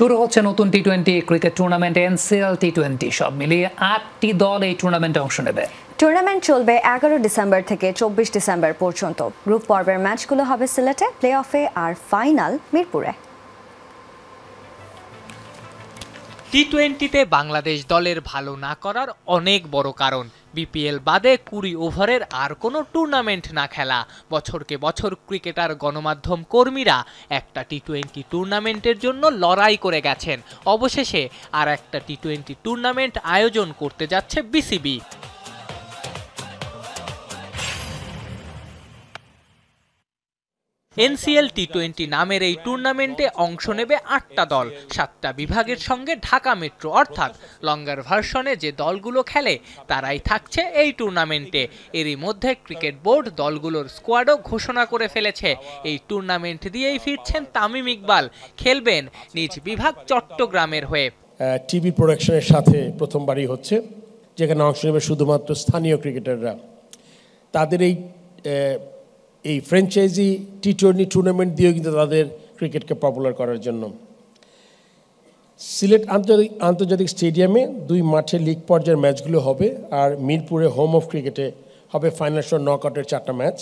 শুরু হচ্ছে নতুন টি-20 ক্রিকেট টুর্নামেন্ট এনসিএল টি20 সব মিলিয়ে 8টি দল এই টুর্নামেন্টে অংশ নেবে। টুর্নামেন্ট চলবে 11 ডিসেম্বর থেকে 24 ডিসেম্বর পর্যন্ত। গ্রুপ পর্বের ম্যাচগুলো হবে সিলেটে, প্লে অফে আর ফাইনাল মিরপুরে। টি20তে বাংলাদেশ দলের ভালো না করার অনেক বড় কারণ বিপিএল বাদে 20 ওভারের আর কোনো টুর্নামেন্ট না খেলা। বছরকে বছর ক্রিকেটার গণমাধ্যম কর্মীরা একটা টি20 টুর্নামেন্টের জন্য লড়াই করে গেছেন। অবশেষে আর একটা টি20 টুর্নামেন্ট আয়োজন করতে যাচ্ছে বিসিবি। এনসিএল টি20 নামের এই টুর্নামেন্টে অংশ নেবে 8টা দল, 7টা বিভাগের সঙ্গে ঢাকা মেট্রো, অর্থাৎ লঙ্গার ভার্সনে যে দলগুলো খেলে তারাই থাকছে এই টুর্নামেন্টে। এরই মধ্যে ক্রিকেট বোর্ড দলগুলোর স্কোয়াডও ঘোষণা করে ফেলেছে। এই টুর্নামেন্ট দিয়েই ফিরছেন তামিম ইকবাল, খেলবেন নিজ বিভাগ চট্টগ্রামের হয়ে। টিভি প্রোডাকশনের সাথে প্রথমবারই হচ্ছে, যেখানে অংশ নেবে শুধুমাত্র স্থানীয় ক্রিকেটাররা। তাদের এই ফ্র্যাঞ্চাইজি টি20 টুর্নামেন্ট দিয়েও কিন্তু তাদের ক্রিকেটকে পপুলার করার জন্য সিলেট আন্তর্জাতিক স্টেডিয়ামে 2 মাঠে লিগ পর্যায়ের ম্যাচগুলো হবে, আর মিরপুরে হোম অফ ক্রিকেটে হবে ফাইনাল নকআউটের 4টা ম্যাচ।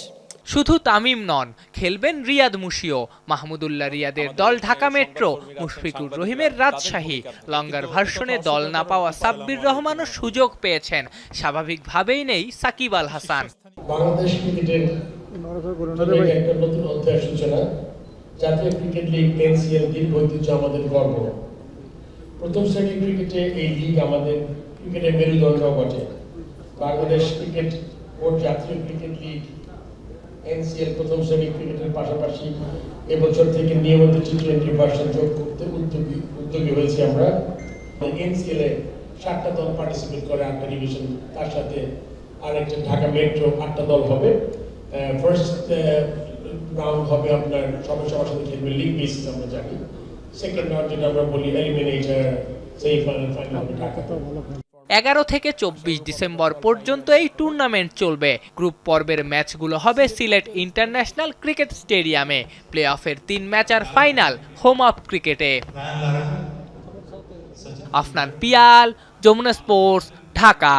শুধু তামিম নন, খেলবেন রিয়াদ মুশিও, মাহমুদুল্লাহ রিয়াদের দল ঢাকা মেট্রো, মুশফিকুর রহিমের রাজশাহী। লঙ্গার ভার্সনে দল না পাওয়া সাব্বির রহমানও সুযোগ পেয়েছেন। স্বাভাবিকভাবেই নেই সাকিব আল হাসান। বাংলাদেশ ক্রিকেটের একটা নতুন অধ্যায়ের সূচনা। জাতীয় ক্রিকেট লিগ এনসিএল দীর্ঘ ঐতিহ্য আমাদের গর্ব। প্রথম শ্রেণীর ক্রিকেটে এই লিগ আমাদের ক্রিকেটের মেরুদণ্ড বটে। বাংলাদেশ ক্রিকেট বোর্ড জাতীয় ক্রিকেট লিগ এনসিএল প্রথম শ্রেণীর ক্রিকেটের পাশাপাশি এবছর থেকে নিয়মিত টি20 ভার্সন যোগ করতে উদ্যোগী হয়েছি আমরা। এনসিএল এ 7টা দল পার্টিসিপেট করে, 8টা ডিভিশন, তার সাথে আরেকটা ঢাকা মেট্রো 8টা দল হবে। ফার্স্ট রাউন্ড হবে আপনার সবার সাথে খেলবে লিগ বেসিস, আমরা জানি। সেকেন্ড রাউন্ড যেটা আমরা বলি এলিমিনেটর, সেমিফাইনাল, ফাইনাল হবে ঢাকা। 11 থেকে 24 ডিসেম্বর পর্যন্ত এই টুর্নামেন্ট চলবে। গ্রুপ পর্বের ম্যাচগুলো হবে সিলেট ইন্টারন্যাশনাল ক্রিকেট স্টেডিয়ামে, প্লে অফের 3 ম্যাচ আর ফাইনাল হোম অফ ক্রিকেটে। আফনান পিয়াল, যমুনা স্পোর্টস, ঢাকা।